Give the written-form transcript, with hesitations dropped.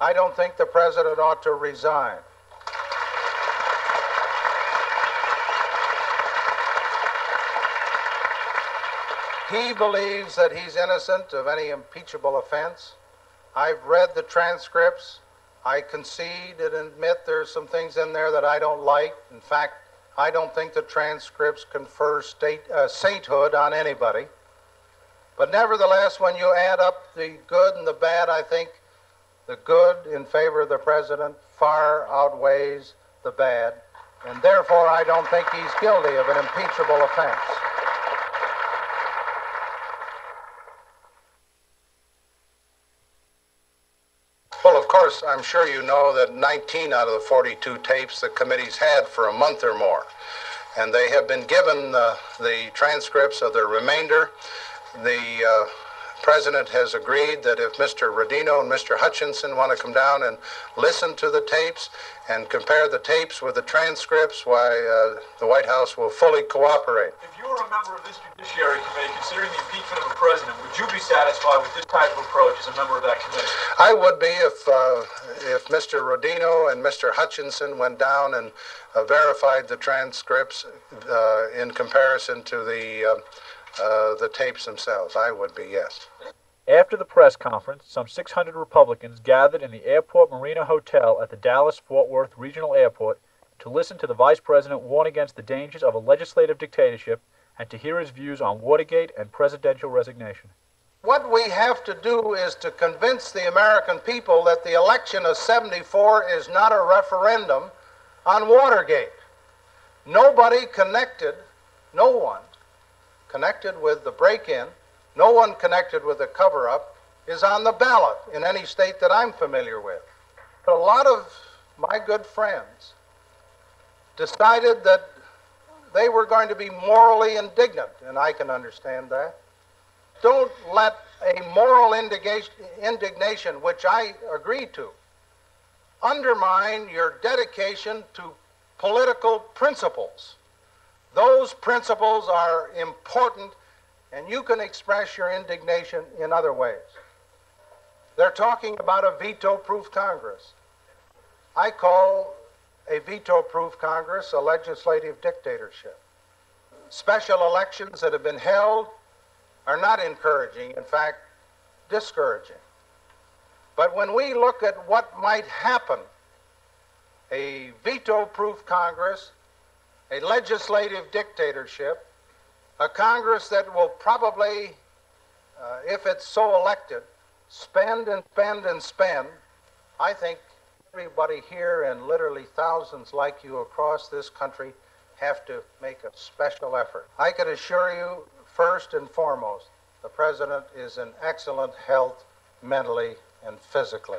I don't think the president ought to resign. He believes that he's innocent of any impeachable offense. I've read the transcripts. I concede and admit there's some things in there that I don't like. In fact, I don't think the transcripts confer sainthood on anybody. But nevertheless, when you add up the good and the bad, I think the good in favor of the president far outweighs the bad. And therefore, I don't think he's guilty of an impeachable offense. Well, of course, I'm sure you know that 19 out of the 42 tapes the committee's had for a month or more. And they have been given the transcripts of the remainder. The president has agreed that if Mr. Rodino and Mr. Hutchinson want to come down and listen to the tapes and compare the tapes with the transcripts, why, the White House will fully cooperate. If you were a member of this Judiciary Committee considering the impeachment of the president, would you be satisfied with this type of approach as a member of that committee? I would be if Mr. Rodino and Mr. Hutchinson went down and verified the transcripts in comparison to the tapes themselves. I would be, yes. After the press conference, some 600 Republicans gathered in the Airport Marina Hotel at the Dallas-Fort Worth Regional Airport to listen to the Vice President warn against the dangers of a legislative dictatorship and to hear his views on Watergate and presidential resignation. What we have to do is to convince the American people that the election of '74 is not a referendum on Watergate. Nobody connected, no one connected with the break-in, no one connected with the cover-up is on the ballot in any state that I'm familiar with. But a lot of my good friends decided that they were going to be morally indignant, and I can understand that. Don't let a moral indignation, which I agree to, undermine your dedication to political principles. Those principles are important, and you can express your indignation in other ways. They're talking about a veto-proof Congress. I call a veto-proof Congress a legislative dictatorship. Special elections that have been held are not encouraging, in fact, discouraging. But when we look at what might happen, a veto-proof Congress, a legislative dictatorship, a Congress that will probably, if it's so elected, spend and spend and spend, I think everybody here and literally thousands like you across this country have to make a special effort. I can assure you, first and foremost, the president is in excellent health, mentally and physically.